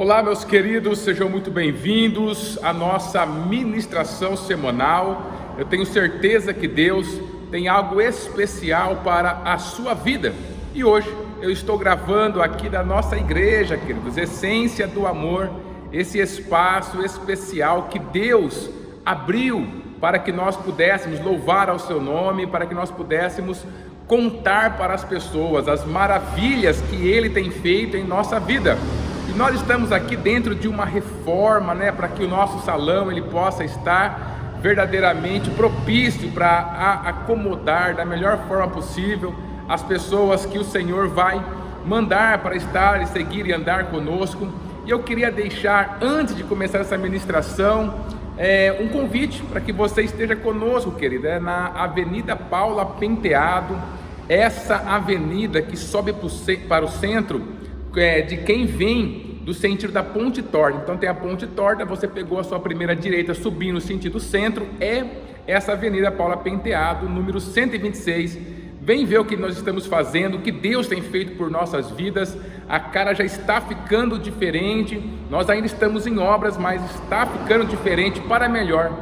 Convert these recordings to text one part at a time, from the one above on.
Olá, meus queridos, sejam muito bem-vindos à nossa ministração semanal. Eu tenho certeza que Deus tem algo especial para a sua vida. E hoje eu estou gravando aqui da nossa igreja, queridos, Essência do Amor, esse espaço especial que Deus abriu para que nós pudéssemos louvar ao seu nome, para que nós pudéssemos contar para as pessoas as maravilhas que Ele tem feito em nossa vida. E nós estamos aqui dentro de uma reforma, para que o nosso salão ele possa estar verdadeiramente propício para acomodar da melhor forma possível as pessoas que o Senhor vai mandar para estar e seguir e andar conosco. E eu queria deixar, antes de começar essa ministração, um convite para que você esteja conosco, querido, na Avenida Paula Penteado, essa avenida que sobe para o centro, de quem vem do sentido da Ponte Torta. Então tem a Ponte Torta, você pegou a sua primeira direita subindo no sentido centro, é essa Avenida Paula Penteado, número 126. Vem ver o que nós estamos fazendo, o que Deus tem feito por nossas vidas. A cara já está ficando diferente, nós ainda estamos em obras, mas está ficando diferente para melhor.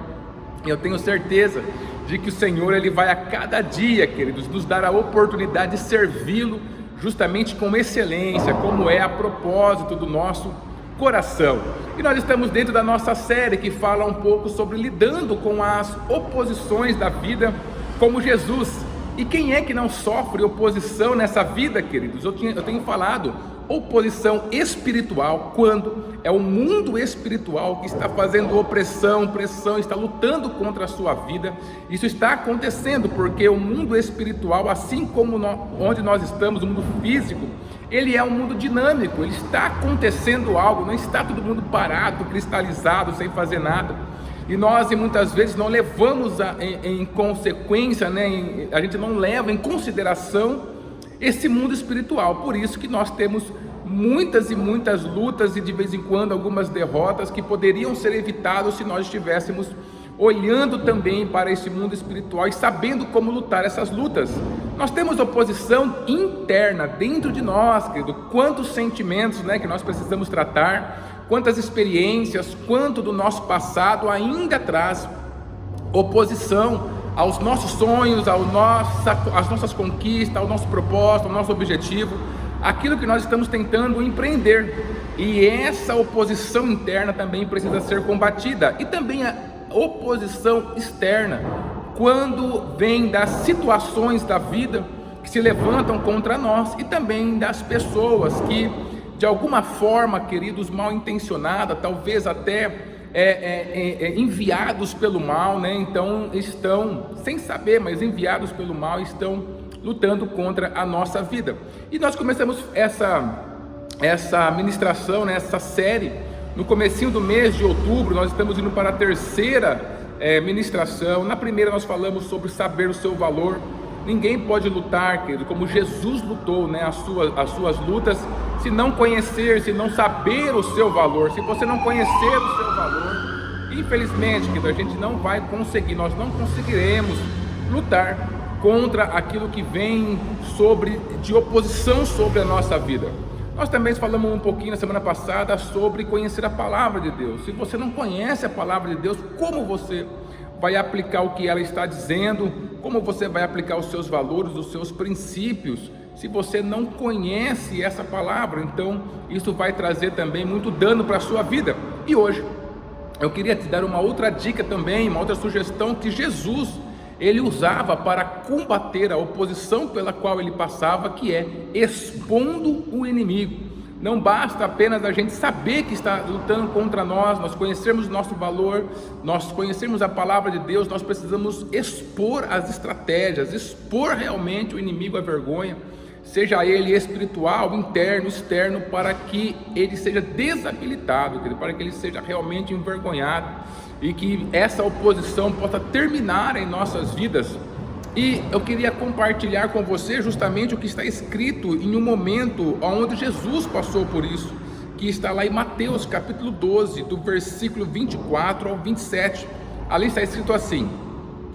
Eu tenho certeza de que o Senhor ele vai a cada dia, queridos, nos dar a oportunidade de servi-lo justamente com excelência, como é a propósito do nosso coração. E nós estamos dentro da nossa série que fala um pouco sobre lidando com as oposições da vida como Jesus. E quem é que não sofre oposição nessa vida, queridos? Eu tenho falado oposição espiritual, quando é o mundo espiritual que está fazendo opressão, pressão, está lutando contra a sua vida. Isso está acontecendo porque o mundo espiritual, assim como onde nós estamos, o mundo físico, ele é um mundo dinâmico, ele está acontecendo algo, não está todo mundo parado, cristalizado, sem fazer nada. E nós muitas vezes não levamos em consequência, a gente não leva em consideração esse mundo espiritual. Por isso que nós temos muitas e muitas lutas e de vez em quando algumas derrotas que poderiam ser evitadas se nós estivéssemos olhando também para esse mundo espiritual e sabendo como lutar essas lutas. Nós temos oposição interna dentro de nós, querido. Quantos sentimentos que nós precisamos tratar, quantas experiências, quanto do nosso passado ainda traz oposição aos nossos sonhos, às nossas conquistas, ao nosso propósito, ao nosso objetivo, aquilo que nós estamos tentando empreender. E essa oposição interna também precisa ser combatida. E também a oposição externa, quando vem das situações da vida que se levantam contra nós, e também das pessoas que, de alguma forma, queridos, mal intencionadas, talvez até enviados pelo mal, então estão, sem saber, mas enviados pelo mal, estão lutando contra a nossa vida. E nós começamos essa ministração, essa série, no comecinho do mês de outubro. Nós estamos indo para a terceira ministração. Na primeira nós falamos sobre saber o seu valor. Ninguém pode lutar, querido, como Jesus lutou, as suas lutas, se não conhecer, se não saber o seu valor. Se você não conhecer o seu valor, infelizmente, querido, a gente não vai conseguir, nós não conseguiremos lutar contra aquilo que vem de oposição sobre a nossa vida. Nós também falamos um pouquinho na semana passada sobre conhecer a palavra de Deus. Se você não conhece a palavra de Deus, como você vai aplicar o que ela está dizendo? Como você vai aplicar os seus valores, os seus princípios, se você não conhece essa palavra? Então isso vai trazer também muito dano para a sua vida. E hoje eu queria te dar uma outra dica também, uma outra sugestão que Jesus ele usava para combater a oposição pela qual ele passava, que é expondo o inimigo. Não basta apenas a gente saber que está lutando contra nós conhecermos o nosso valor, nós conhecermos a palavra de Deus, nós precisamos expor as estratégias, expor realmente o inimigo à vergonha, seja ele espiritual, interno, externo, para que ele seja desabilitado, para que ele seja realmente envergonhado e que essa oposição possa terminar em nossas vidas. E eu queria compartilhar com você justamente o que está escrito em um momento onde Jesus passou por isso, que está lá em Mateus capítulo 12, do versículo 24 ao 27. Ali está escrito assim: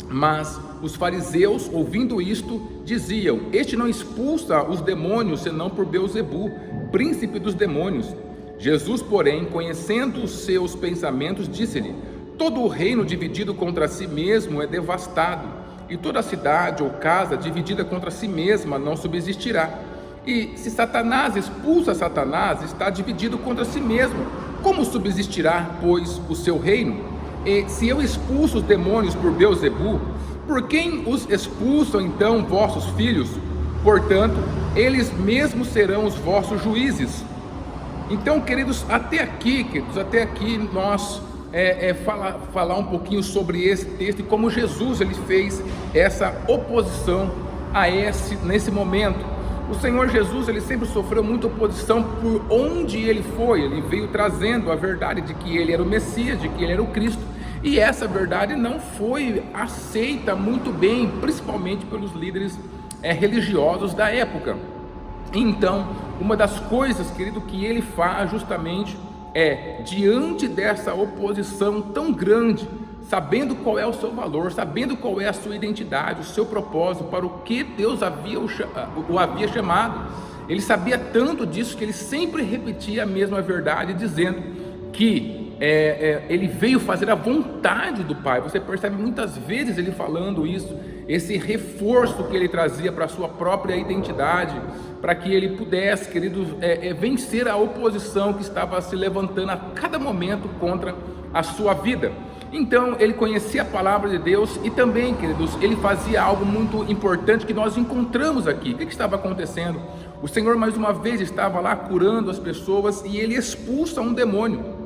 mas os fariseus, ouvindo isto, diziam: este não expulsa os demônios senão por Beelzebu, príncipe dos demônios. Jesus, porém, conhecendo os seus pensamentos, disse-lhe: todo o reino dividido contra si mesmo é devastado, e toda cidade ou casa dividida contra si mesma não subsistirá. E se Satanás expulsa Satanás, está dividido contra si mesmo. Como subsistirá, pois, o seu reino? E se eu expulso os demônios por Beelzebu, por quem os expulsam então vossos filhos? Portanto, eles mesmos serão os vossos juízes. Então, queridos, até aqui nós falar um pouquinho sobre esse texto e como Jesus ele fez essa oposição nesse momento. O Senhor Jesus ele sempre sofreu muita oposição por onde ele foi. Ele veio trazendo a verdade de que ele era o Messias, de que ele era o Cristo, e essa verdade não foi aceita muito bem, principalmente pelos líderes religiosos da época. Então, uma das coisas, querido, que ele faz justamente diante dessa oposição tão grande, sabendo qual é o seu valor, sabendo qual é a sua identidade, o seu propósito, para o que Deus o havia chamado. Ele sabia tanto disso que ele sempre repetia a mesma verdade, dizendo que ele veio fazer a vontade do Pai. Você percebe muitas vezes ele falando isso, esse reforço que ele trazia para a sua própria identidade, para que ele pudesse, queridos, vencer a oposição que estava se levantando a cada momento contra a sua vida. Então ele conhecia a palavra de Deus e também, queridos, ele fazia algo muito importante que nós encontramos aqui. O que estava acontecendo? O Senhor mais uma vez estava lá curando as pessoas e ele expulsa um demônio.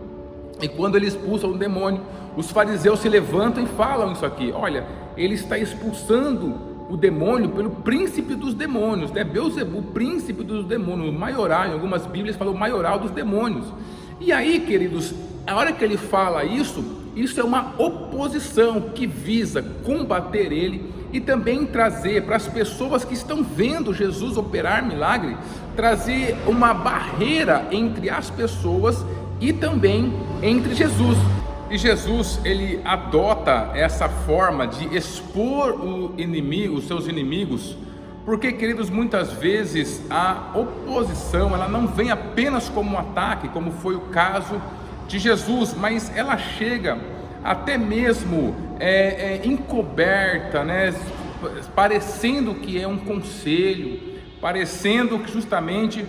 E quando ele expulsa um demônio, os fariseus se levantam e falam isso aqui: olha, ele está expulsando o demônio pelo príncipe dos demônios, né? Beelzebu, príncipe dos demônios, maioral, em algumas bíblias falam maioral dos demônios. E aí, queridos, a hora que ele fala isso é uma oposição que visa combater ele e também trazer para as pessoas que estão vendo Jesus operar milagre, trazer uma barreira entre as pessoas e também entre Jesus. E Jesus ele adota essa forma de expor os seus inimigos, porque, queridos, muitas vezes a oposição ela não vem apenas como um ataque, como foi o caso de Jesus, mas ela chega até mesmo encoberta, né? Parecendo que é um conselho, parecendo que justamente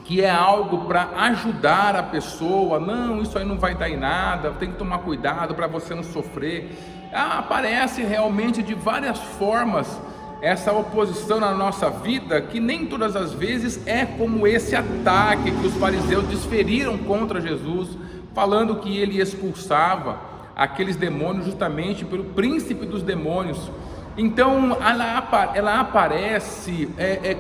que é algo para ajudar a pessoa. Não, isso aí não vai dar em nada, tem que tomar cuidado para você não sofrer. Aparece realmente de várias formas essa oposição na nossa vida, que nem todas as vezes é como esse ataque que os fariseus desferiram contra Jesus, falando que ele expulsava aqueles demônios justamente pelo príncipe dos demônios. Então ela aparece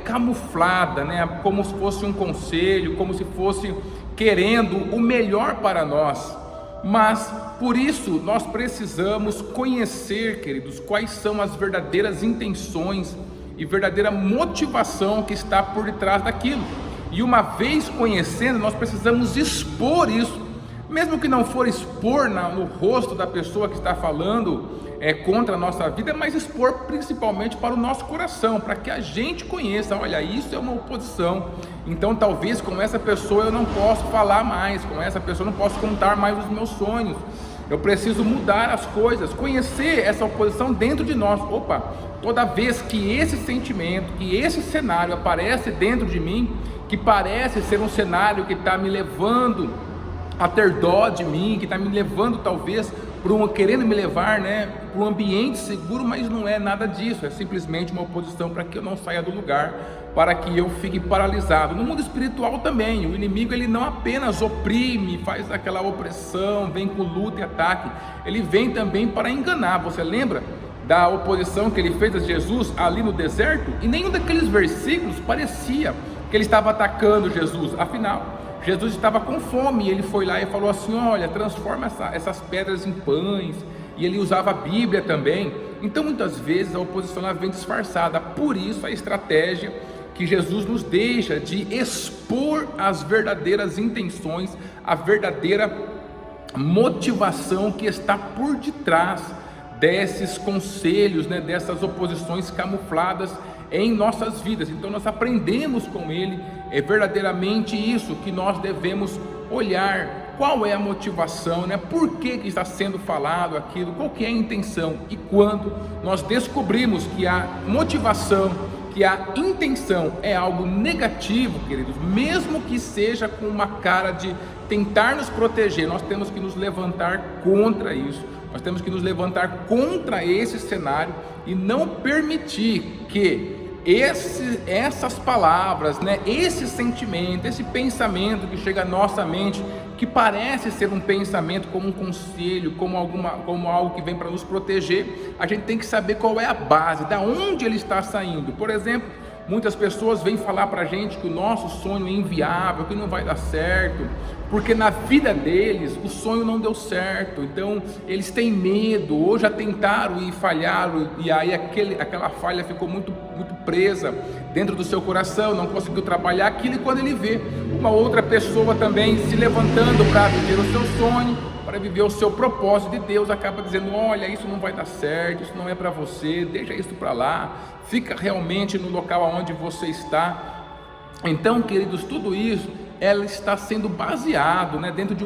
camuflada, né? Como se fosse um conselho, como se fosse querendo o melhor para nós. Mas por isso nós precisamos conhecer, queridos, quais são as verdadeiras intenções e verdadeira motivação que está por detrás daquilo. E uma vez conhecendo, nós precisamos expor isso, mesmo que não for expor no rosto da pessoa que está falando contra a nossa vida, mas expor principalmente para o nosso coração, para que a gente conheça: olha, isso é uma oposição, então talvez com essa pessoa eu não posso falar mais, com essa pessoa eu não posso contar mais os meus sonhos, eu preciso mudar as coisas, conhecer essa oposição dentro de nós. Opa, toda vez que esse sentimento, que esse cenário aparece dentro de mim, que parece ser um cenário que está me levando a ter dó de mim, que está me levando talvez querendo me levar, né, para um ambiente seguro, mas não é nada disso, é simplesmente uma oposição para que eu não saia do lugar, para que eu fique paralisado. No mundo espiritual também, o inimigo ele não apenas oprime, faz aquela opressão, vem com luta e ataque, ele vem também para enganar. Você lembra da oposição que ele fez a Jesus ali no deserto? E nenhum daqueles versículos parecia que ele estava atacando Jesus, afinal Jesus estava com fome, e ele foi lá e falou assim: olha, transforma essas pedras em pães. E ele usava a Bíblia também. Então muitas vezes a oposição ela vem disfarçada. Por isso a estratégia que Jesus nos deixa de expor as verdadeiras intenções, a verdadeira motivação que está por detrás desses conselhos, né, dessas oposições camufladas em nossas vidas. Então nós aprendemos com ele, é verdadeiramente isso que nós devemos olhar. Qual é a motivação, né? Por que está sendo falado aquilo? Qual que é a intenção? E quando nós descobrimos que a motivação, que a intenção é algo negativo, queridos, mesmo que seja com uma cara de tentar nos proteger, nós temos que nos levantar contra isso. Nós temos que nos levantar contra esse cenário e não permitir que essas palavras, né, esse sentimento, esse pensamento que chega à nossa mente, que parece ser um pensamento como um conselho, como algo que vem para nos proteger, a gente tem que saber qual é a base, da onde ele está saindo. Por exemplo, muitas pessoas vêm falar para a gente que o nosso sonho é inviável, que não vai dar certo, porque na vida deles o sonho não deu certo, então eles têm medo, ou já tentaram e falharam, e aí aquela falha ficou muito presa dentro do seu coração, não conseguiu trabalhar aquilo, e quando ele vê uma outra pessoa também se levantando para viver o seu sonho, para viver o seu propósito de Deus, acaba dizendo: olha, isso não vai dar certo, isso não é para você, deixa isso para lá, fica realmente no local onde você está. Então, queridos, tudo isso ela está sendo baseado, né, dentro de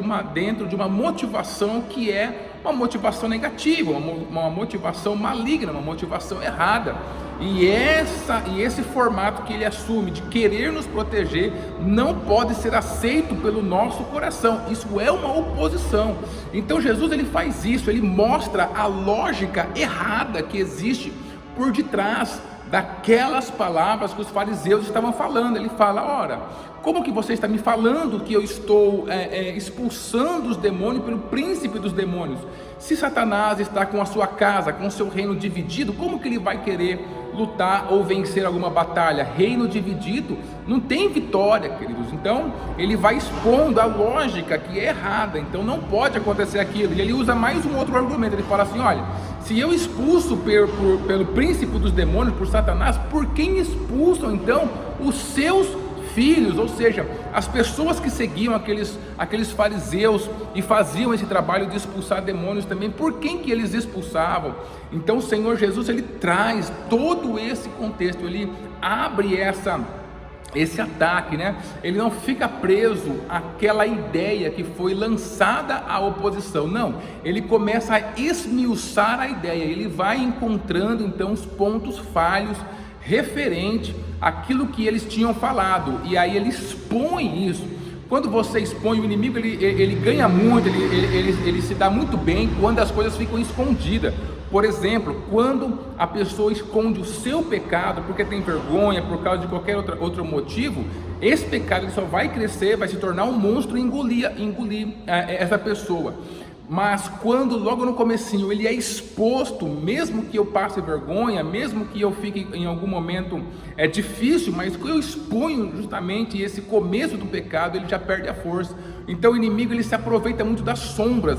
uma motivação que é uma motivação negativa, uma motivação maligna, uma motivação errada. E esse formato que ele assume de querer nos proteger não pode ser aceito pelo nosso coração. Isso é uma oposição. Então Jesus ele faz isso, ele mostra a lógica errada que existe por detrás daquelas palavras que os fariseus estavam falando. Ele fala: ora, como que você está me falando que eu estou expulsando os demônios pelo príncipe dos demônios? Se Satanás está com a sua casa, com o seu reino dividido, como que ele vai querer lutar ou vencer alguma batalha? Reino dividido não tem vitória, queridos. Então ele vai expondo a lógica que é errada, então não pode acontecer aquilo. E ele usa mais um outro argumento, ele fala assim: olha, se eu expulso pelo príncipe dos demônios, por Satanás, por quem expulsam então os seus filhos? Ou seja, as pessoas que seguiam aqueles fariseus e faziam esse trabalho de expulsar demônios também, por quem que eles expulsavam? Então o Senhor Jesus ele traz todo esse contexto, ele abre esse ataque, né? Ele não fica preso àquela ideia que foi lançada à oposição, não, ele começa a esmiuçar a ideia, ele vai encontrando então os pontos falhos referente àquilo que eles tinham falado, e aí ele expõe isso. Quando você expõe o inimigo, ele ganha muito, ele se dá muito bem quando as coisas ficam escondidas. Por exemplo, quando a pessoa esconde o seu pecado porque tem vergonha, por causa de qualquer outro motivo, esse pecado ele só vai crescer, vai se tornar um monstro e engolir essa pessoa. Mas quando logo no comecinho ele é exposto, mesmo que eu passe vergonha, mesmo que eu fique em algum momento difícil, mas que eu exponho justamente esse começo do pecado, ele já perde a força. Então o inimigo ele se aproveita muito das sombras,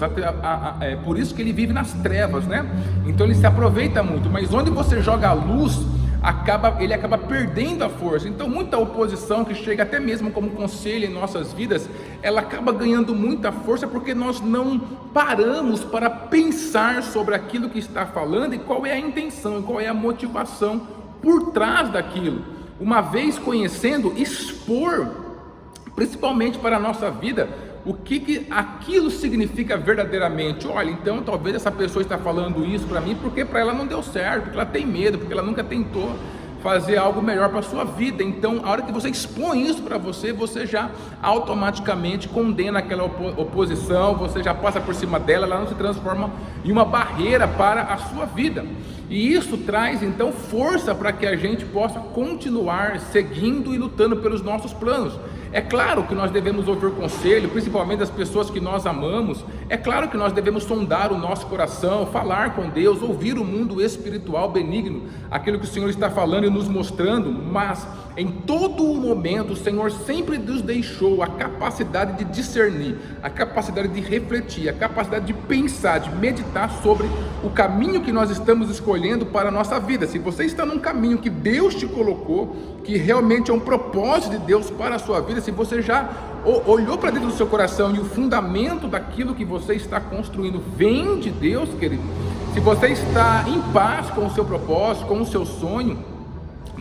por isso que ele vive nas trevas, né? Então ele se aproveita muito, mas onde você joga a luz, ele acaba perdendo a força. Então muita oposição que chega até mesmo como conselho em nossas vidas, ela acaba ganhando muita força porque nós não paramos para pensar sobre aquilo que está falando e qual é a intenção, qual é a motivação por trás daquilo. Uma vez conhecendo, expor, principalmente para a nossa vida, o que aquilo significa verdadeiramente. Olha, então talvez essa pessoa está falando isso para mim porque para ela não deu certo, porque ela tem medo, porque ela nunca tentou fazer algo melhor para a sua vida. Então a hora que você expõe isso para você, você já automaticamente condena aquela oposição, você já passa por cima dela, ela não se transforma em uma barreira para a sua vida. E isso traz então força para que a gente possa continuar seguindo e lutando pelos nossos planos. É claro que nós devemos ouvir conselho, principalmente das pessoas que nós amamos. É claro que nós devemos sondar o nosso coração, falar com Deus, ouvir o mundo espiritual benigno, aquilo que o Senhor está falando e nos mostrando. Mas em todo o momento o Senhor sempre nos deixou a capacidade de discernir, a capacidade de refletir, a capacidade de pensar, de meditar sobre o caminho que nós estamos escolhendo para a nossa vida. Se você está num caminho que Deus te colocou, que realmente é um propósito de Deus para a sua vida, se você já olhou para dentro do seu coração e o fundamento daquilo que você está construindo vem de Deus, querido, se você está em paz com o seu propósito, com o seu sonho,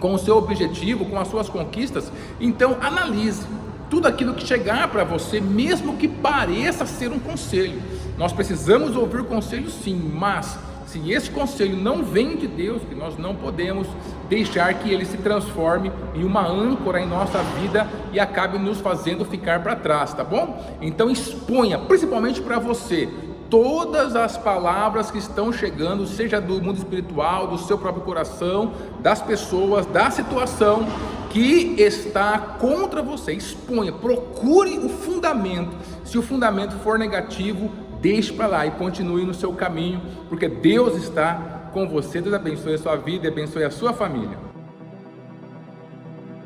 com o seu objetivo, com as suas conquistas, então analise tudo aquilo que chegar para você, mesmo que pareça ser um conselho. Nós precisamos ouvir conselho sim, mas se esse conselho não vem de Deus, que nós não podemos deixar que ele se transforme em uma âncora em nossa vida e acabe nos fazendo ficar para trás, tá bom? Então exponha, principalmente para você, todas as palavras que estão chegando, seja do mundo espiritual, do seu próprio coração, das pessoas, da situação que está contra você. Exponha, procure o fundamento. Se o fundamento for negativo, deixe para lá e continue no seu caminho, porque Deus está com você. Deus abençoe a sua vida e abençoe a sua família.